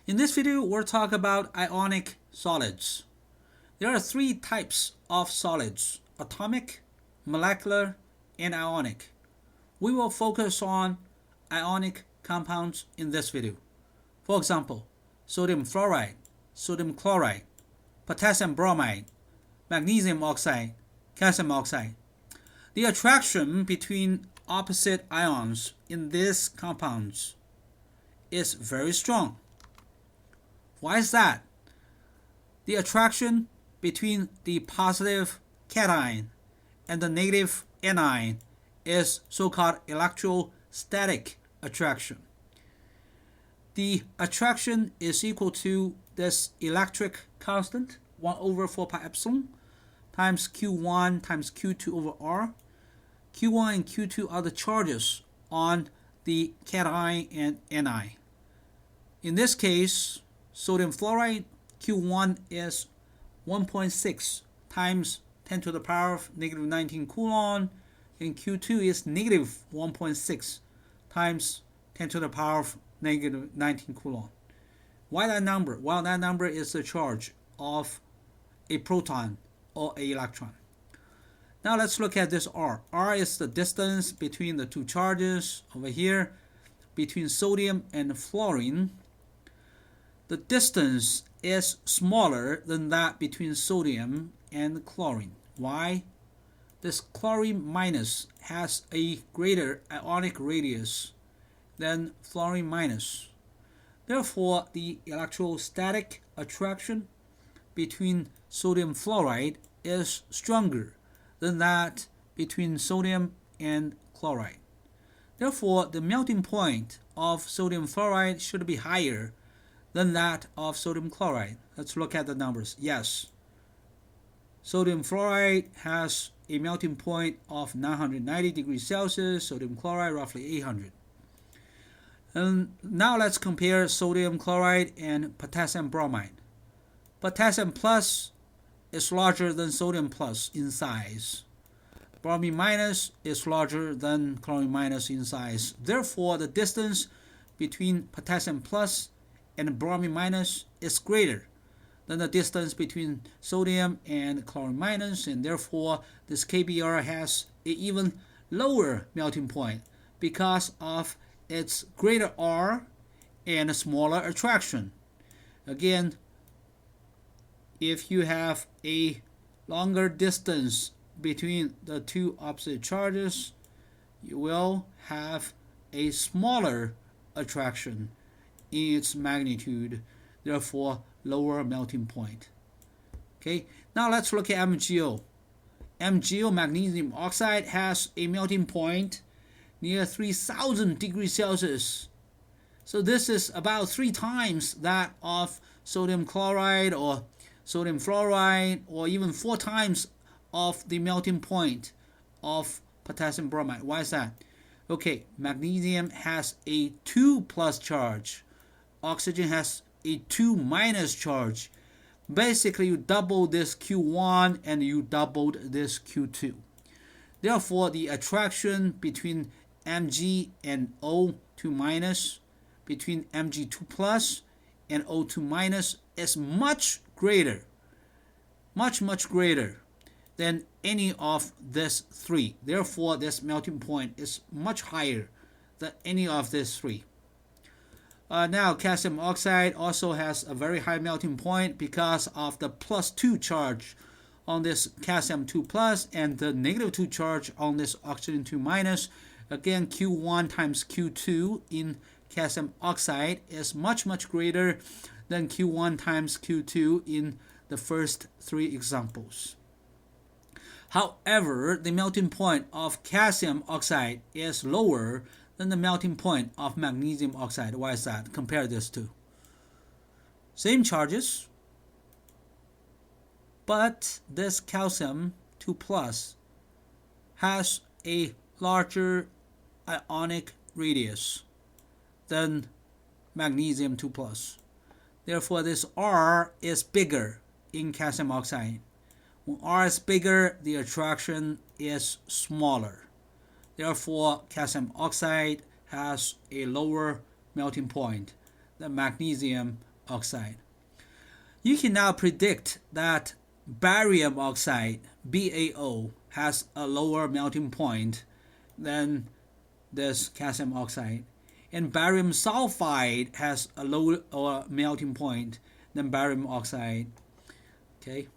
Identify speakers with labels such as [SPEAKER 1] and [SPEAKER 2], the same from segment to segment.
[SPEAKER 1] In this video, we'll talk about ionic solids. There are three types of solids: atomic, molecular, and ionic. We will focus on ionic compounds in this video. For example, sodium fluoride, sodium chloride, potassium bromide, magnesium oxide, calcium oxide. The attraction between opposite ions in these compounds is very strong. Why is that? The attraction between the positive cation and the negative anion is so-called electrostatic attraction. The attraction is equal to this electric constant, 1 over 4 pi epsilon, times Q1 times Q2 over R. Q1 and Q2 are the charges on the cation and anion. In this case, sodium fluoride, Q1 is 1.6 times 10 to the power of negative 19 coulomb, and Q2 is negative 1.6 times 10 to the power of negative 19 coulomb. Why that number? Well, that number is the charge of a proton or an electron. Now let's look at this R. R is the distance between the two charges over here, between sodium and fluorine. The distance is smaller than that between sodium and chlorine. Why? This chlorine minus has a greater ionic radius than fluorine minus. Therefore, the electrostatic attraction between sodium fluoride is stronger than that between sodium and chloride. Therefore, the melting point of sodium fluoride should be higher than that of sodium chloride. Let's look at the numbers. Yes, sodium fluoride has a melting point of 990 degrees Celsius, sodium chloride roughly 800. And now let's compare sodium chloride and potassium bromide. Potassium plus is larger than sodium plus in size. Bromine minus is larger than chlorine minus in size. Therefore, the distance between potassium plus and bromine minus is greater than the distance between sodium and chlorine minus, and therefore this KBr has an even lower melting point because of its greater R and a smaller attraction. Again, if you have a longer distance between the two opposite charges, you will have a smaller attraction in its magnitude, therefore lower melting point. Okay, now let's look at MgO. MgO, magnesium oxide, has a melting point near 3000 degrees Celsius. So this is about 3 times that of sodium chloride or sodium fluoride, or even 4 times of the melting point of potassium bromide. Why is that? Okay, magnesium has a 2 plus charge. Oxygen has a 2 minus charge. Basically, you double this Q1 and you doubled this Q2. Therefore, the attraction between Mg and O2 minus, between Mg2 plus and O2 minus is much greater, much greater than any of these 3. Therefore, this melting point is much higher than any of these 3. Now, calcium oxide also has a very high melting point because of the plus 2 charge on this calcium 2 plus and the negative 2 charge on this oxygen 2 minus. Again, Q1 times Q2 in calcium oxide is much greater than Q1 times Q2 in the first 3 examples. However, the melting point of calcium oxide is lower than the melting point of magnesium oxide. Why is that? Compare these two. Same charges, but this calcium 2 plus has a larger ionic radius than magnesium 2 plus. Therefore, this R is bigger in calcium oxide. When R is bigger, the attraction is smaller. Therefore, calcium oxide has a lower melting point than magnesium oxide. You can now predict that barium oxide, BaO, has a lower melting point than this calcium oxide, and barium sulfide has a lower melting point than barium oxide. Okay.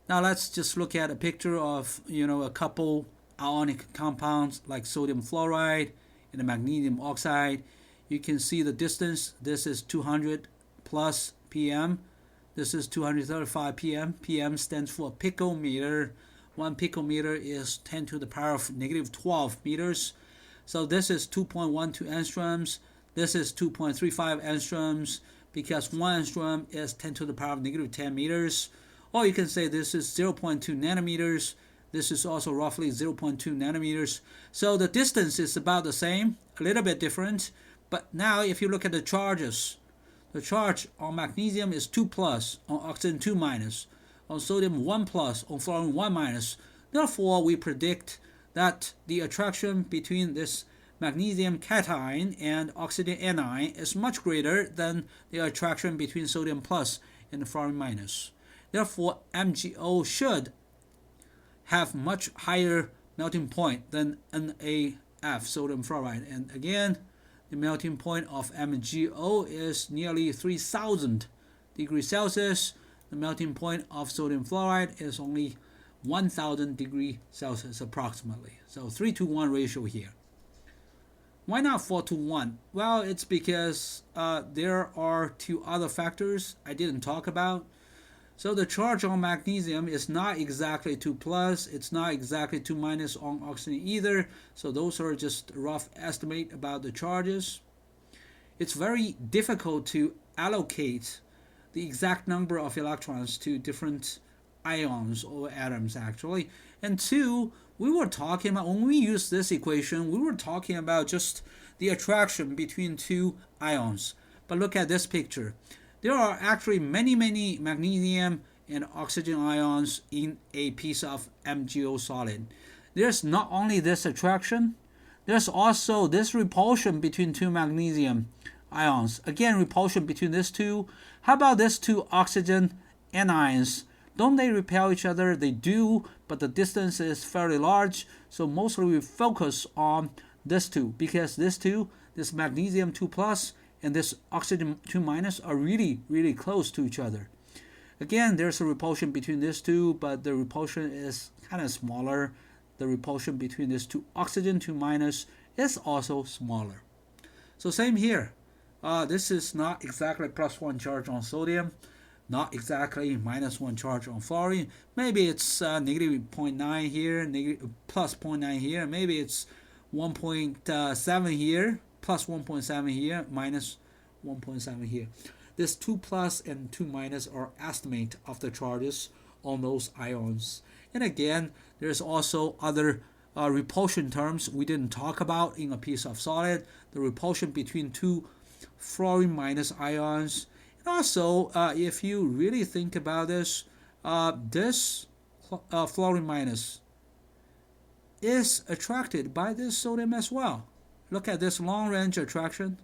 [SPEAKER 1] Now let's just look at a picture of a couple ionic compounds like sodium fluoride and the magnesium oxide. You can see the distance. This is 200 plus pm. This is 235 pm. pm stands for picometer. 1 picometer is 10 to the power of negative 12 meters. So this is 2.12 angstroms. This is 2.35 angstroms because 1 angstrom is 10 to the power of negative 10 meters. Or you can say this is 0.2 nanometers. This is also roughly 0.2 nanometers. So the distance is about the same, a little bit different. But now if you look at the charges, the charge on magnesium is 2 plus, on oxygen 2 minus, on sodium 1 plus, on fluorine 1 minus. Therefore, we predict that the attraction between this magnesium cation and oxygen anion is much greater than the attraction between sodium plus and fluorine minus. Therefore, MgO should have much higher melting point than NaF, sodium fluoride. And again, the melting point of MgO is nearly 3000 degrees Celsius. The melting point of sodium fluoride is only 1000 degrees Celsius approximately. So 3-to-1 ratio here. Why not 4-to-1? Well, it's because there are two other factors I didn't talk about. So the charge on magnesium is not exactly 2 plus, it's not exactly 2 minus on oxygen either. So those are just rough estimate about the charges. It's very difficult to allocate the exact number of electrons to different ions or atoms actually. And two, we were talking about, when we use this equation, we were talking about just the attraction between two ions. But look at this picture. There are actually many magnesium and oxygen ions in a piece of MgO solid. There's not only this attraction, there's also this repulsion between two magnesium ions. Again, repulsion between these two. How about these two oxygen anions? Don't they repel each other? They do, but the distance is fairly large. So mostly we focus on this two because this two, this magnesium 2 plus and this oxygen 2 minus are really close to each other. Again, there's a repulsion between these two, but the repulsion is kind of smaller. The repulsion between these two oxygen 2 minus is also smaller. So same here. This is not exactly +1 charge on sodium, not exactly -1 charge on fluorine. Maybe it's -0.9 here, +0.9 here. Maybe it's 1.7 here, +1.7 here, -1.7 here. This 2 plus and 2 minus are estimate of the charges on those ions. And again, there's also other repulsion terms we didn't talk about in a piece of solid. The repulsion between two fluorine minus ions. And also, if you really think about this, this fluorine minus is attracted by this sodium as well. Look at this long-range attraction.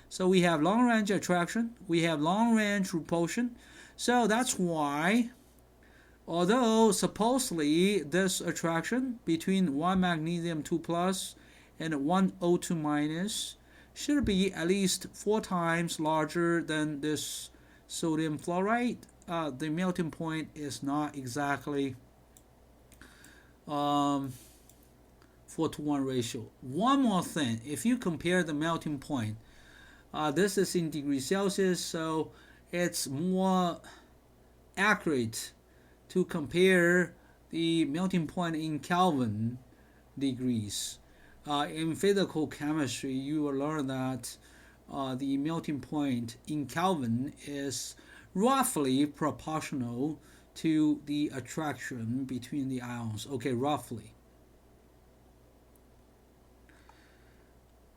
[SPEAKER 1] So we have long-range attraction, we have long-range repulsion. So that's why, although supposedly this attraction between one magnesium 2 plus and one O2 minus should be at least 4 times larger than this sodium fluoride, the melting point is not exactly 4-to-1 ratio. One more thing, if you compare the melting point, this is in degrees Celsius, so it's more accurate to compare the melting point in Kelvin degrees. In physical chemistry, you will learn that the melting point in Kelvin is roughly proportional to the attraction between the ions. Okay, roughly.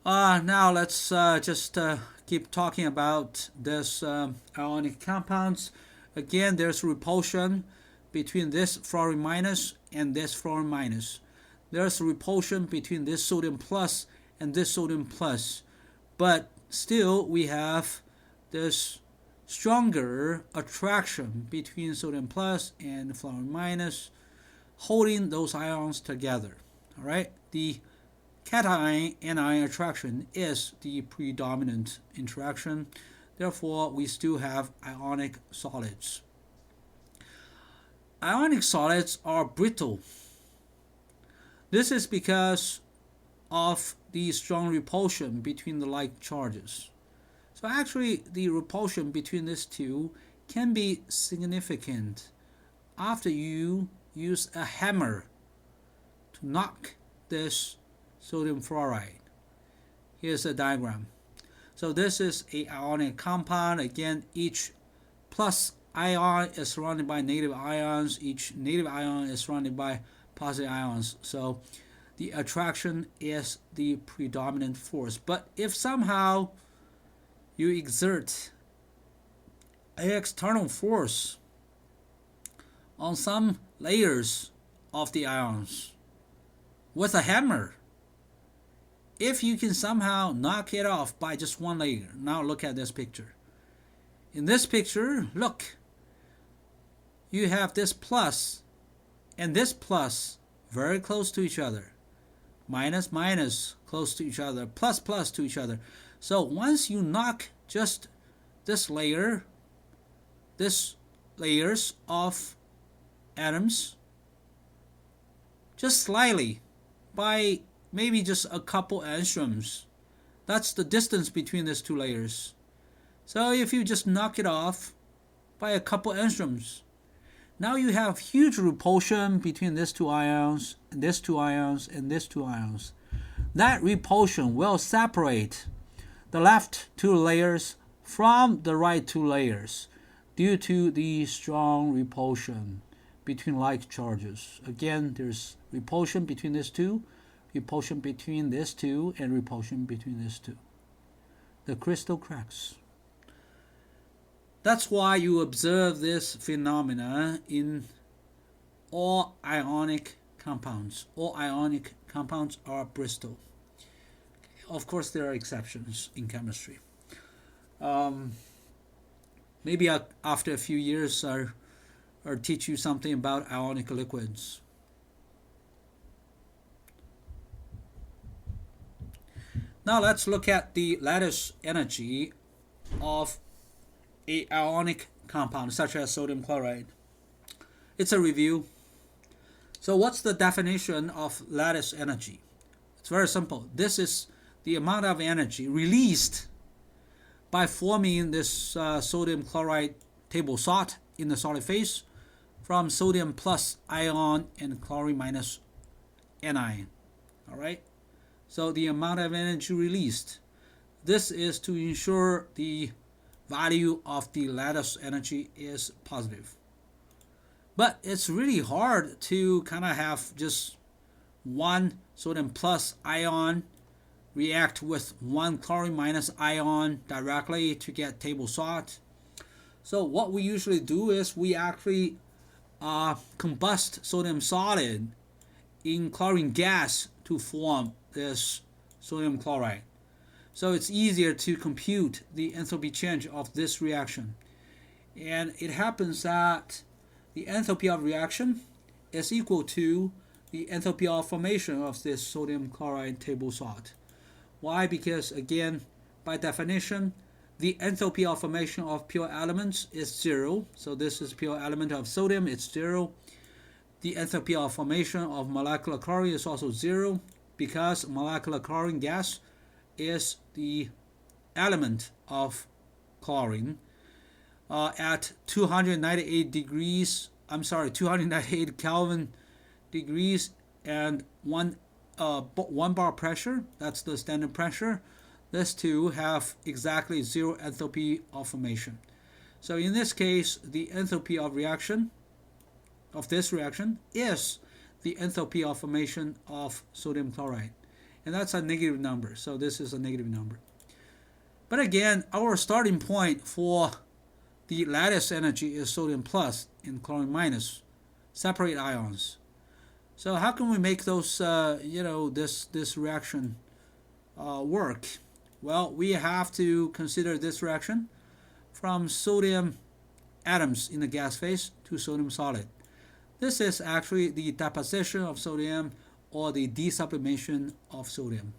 [SPEAKER 1] Now let's just keep talking about this ionic compounds. Again, there's repulsion between this fluorine minus and this fluorine minus. There's repulsion between this sodium plus and this sodium plus. But still we have this stronger attraction between sodium plus and fluorine minus, holding those ions together. All right, the cation anion attraction is the predominant interaction. Therefore, we still have ionic solids. Ionic solids are brittle. This is because of the strong repulsion between the like charges. So actually, the repulsion between these two can be significant after you use a hammer to knock this sodium fluoride. Here's a diagram. So this is an ionic compound. Again, each plus ion is surrounded by negative ions. Each negative ion is surrounded by positive ions. So the attraction is the predominant force. But if somehow you exert an external force on some layers of the ions with a hammer, if you can somehow knock it off by just one layer. Now look at this picture. In this picture, look, you have this plus and this plus very close to each other. Minus, minus close to each other. Plus, plus to each other. So once you knock just this layer, this layers of atoms, just slightly, by maybe just a couple angstroms, that's the distance between these two layers. So if you just knock it off by a couple angstroms, now you have huge repulsion between these two ions, and these two ions, and these two ions. That repulsion will separate the left two layers from the right two layers due to the strong repulsion between like charges. Again, there's repulsion between these two, repulsion between these two, and repulsion between these two. The crystal cracks. That's why you observe this phenomena in all ionic compounds. All ionic compounds are brittle. Of course, there are exceptions in chemistry. Maybe after a few years, I'll teach you something about ionic liquids. Now let's look at the lattice energy of an ionic compound such as sodium chloride. It's a review. So what's the definition of lattice energy? It's very simple. This is the amount of energy released by forming this sodium chloride table salt in the solid phase from sodium plus ion and chlorine minus anion. All right. So the amount of energy released. This is to ensure the value of the lattice energy is positive. But it's really hard to kind of have just one sodium plus ion react with one chlorine minus ion directly to get table salt. So what we usually do is we actually combust sodium solid in chlorine gas to form this sodium chloride. So it's easier to compute the enthalpy change of this reaction. And it happens that the enthalpy of reaction is equal to the enthalpy of formation of this sodium chloride table salt. Why? Because again, by definition, the enthalpy of formation of pure elements is 0. So this is pure element of sodium, it's 0. The enthalpy of formation of molecular chlorine is also 0 because molecular chlorine gas is the element of chlorine at 298 Kelvin degrees and 1 bar pressure. That's the standard pressure. These two have exactly 0 enthalpy of formation. So in this case, the enthalpy of reaction of this reaction is the enthalpy of formation of sodium chloride. And that's a negative number. So this is a negative number. But again, our starting point for the lattice energy is sodium plus and chlorine minus, separate ions. So how can we make those, this reaction work? Well, we have to consider this reaction from sodium atoms in the gas phase to sodium solid. This is actually the deposition of sodium or the desublimation of sodium.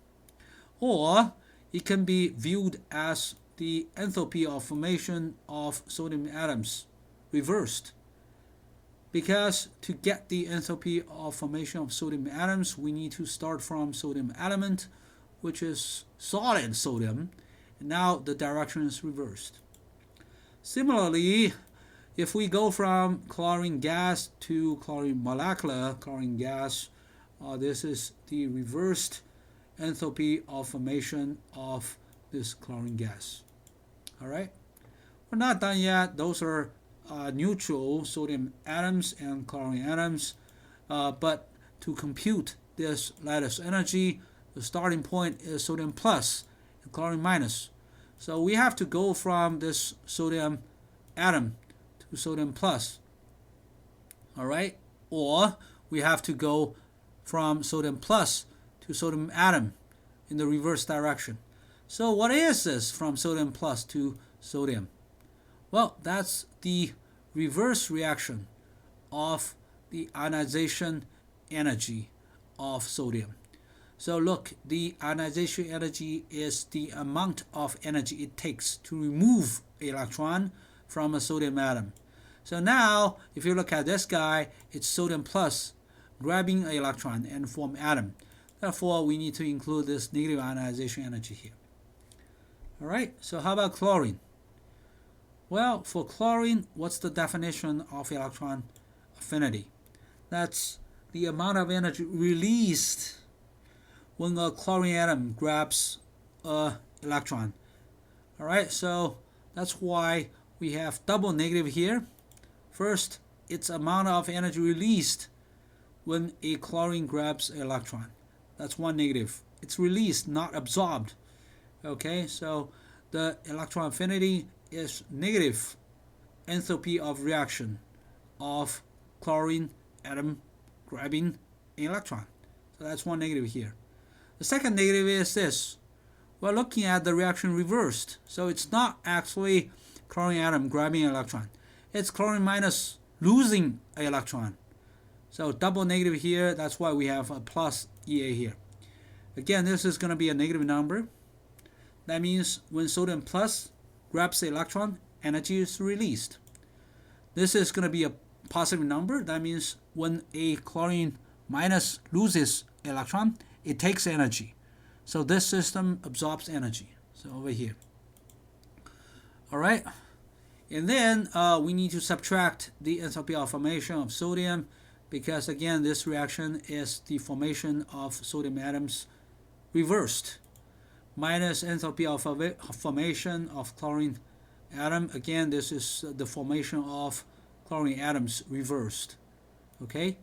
[SPEAKER 1] Or it can be viewed as the enthalpy of formation of sodium atoms reversed. Because to get the enthalpy of formation of sodium atoms, we need to start from sodium element, which is solid sodium, and now the direction is reversed. Similarly, if we go from chlorine gas to chlorine molecular chlorine gas, this is the reversed enthalpy of formation of this chlorine gas. All right, we're not done yet. Those are neutral sodium atoms and chlorine atoms, but to compute this lattice energy, the starting point is sodium plus and chlorine minus. So we have to go from this sodium atom to sodium plus. All right, or we have to go from sodium plus to sodium atom in the reverse direction. So what is this from sodium plus to sodium? Well, that's the reverse reaction of the ionization energy of sodium. So look, the ionization energy is the amount of energy it takes to remove an electron from a sodium atom. So now, if you look at this guy, it's sodium plus grabbing an electron and form atom. Therefore, we need to include this negative ionization energy here. All right, so how about chlorine? Well, for chlorine, what's the definition of electron affinity? That's the amount of energy released when a chlorine atom grabs an electron. All right, so that's why we have double negative here. First, it's amount of energy released when a chlorine grabs an electron. That's one negative. It's released, not absorbed. Okay, so the electron affinity is negative enthalpy of reaction of chlorine atom grabbing an electron. So that's one negative here. The second negative is this. We're looking at the reaction reversed. So it's not actually chlorine atom grabbing an electron. It's chlorine minus losing an electron. So double negative here. That's why we have a plus EA here. Again, this is going to be a negative number. That means when sodium plus grabs the electron, energy is released. This is going to be a positive number. That means when a chlorine minus loses an electron, it takes energy. So this system absorbs energy. So over here. All right. And then we need to subtract the enthalpy of formation of sodium, because again, this reaction is the formation of sodium atoms reversed, minus enthalpy of formation of chlorine atom. Again, this is the formation of chlorine atoms reversed. Okay,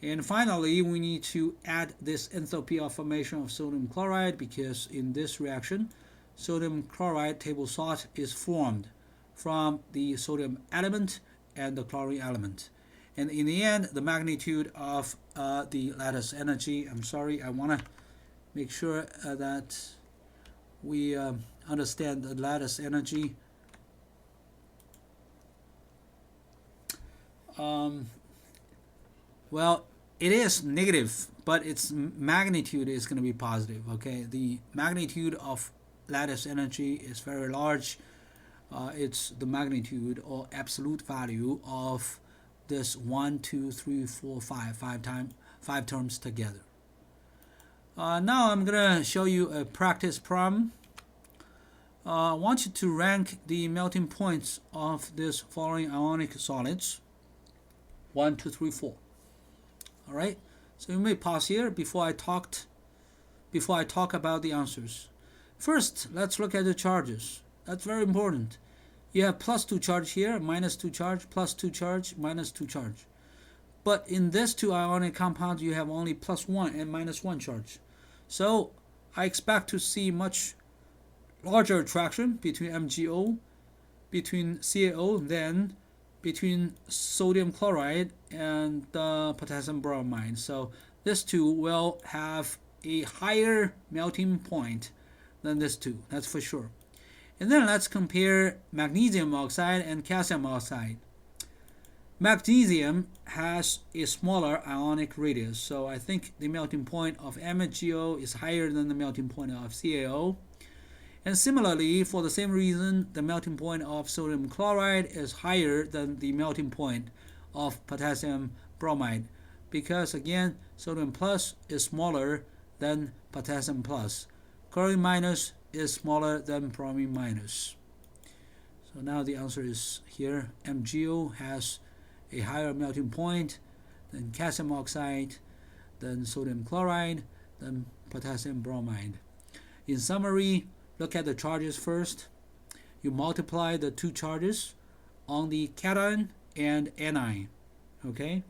[SPEAKER 1] and finally, we need to add this enthalpy of formation of sodium chloride, because in this reaction, sodium chloride table salt is formed from the sodium element and the chlorine element. And in the end, the magnitude of the lattice energy, I want to make sure that we understand the lattice energy. Well, it is negative, but its magnitude is going to be positive. Okay, the magnitude of lattice energy is very large. It's the magnitude or absolute value of this 1, 2, 3, 4, 5 terms together. Now I'm going to show you a practice problem. I want you to rank the melting points of this following ionic solids: 1, 2, 3, 4. All right. So you may pause here before I talk about the answers. First, let's look at the charges. That's very important. You have plus 2 charge here, minus 2 charge, plus 2 charge, minus 2 charge. But in this two ionic compounds, you have only plus 1 and minus 1 charge. So I expect to see much larger attraction between MgO, between CaO, than between sodium chloride and potassium bromide. So this two will have a higher melting point than this two. That's for sure. And then let's compare magnesium oxide and calcium oxide. Magnesium has a smaller ionic radius, so I think the melting point of MgO is higher than the melting point of CaO. And similarly, for the same reason, the melting point of sodium chloride is higher than the melting point of potassium bromide, because again, sodium plus is smaller than potassium plus. Chlorine minus is smaller than bromine minus. So now the answer is here. MgO has a higher melting point than calcium oxide, than sodium chloride, than potassium bromide. In summary, look at the charges first. You multiply the two charges on the cation and anion. Okay,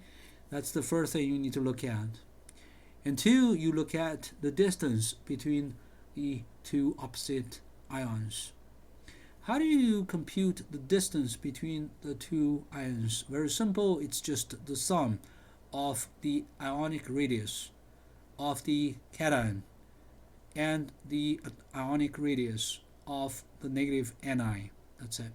[SPEAKER 1] that's the first thing you need to look at. And two, you look at the distance between the two opposite ions. How do you compute the distance between the two ions? Very simple, it's just the sum of the ionic radius of the cation and the ionic radius of the negative anion. That's it.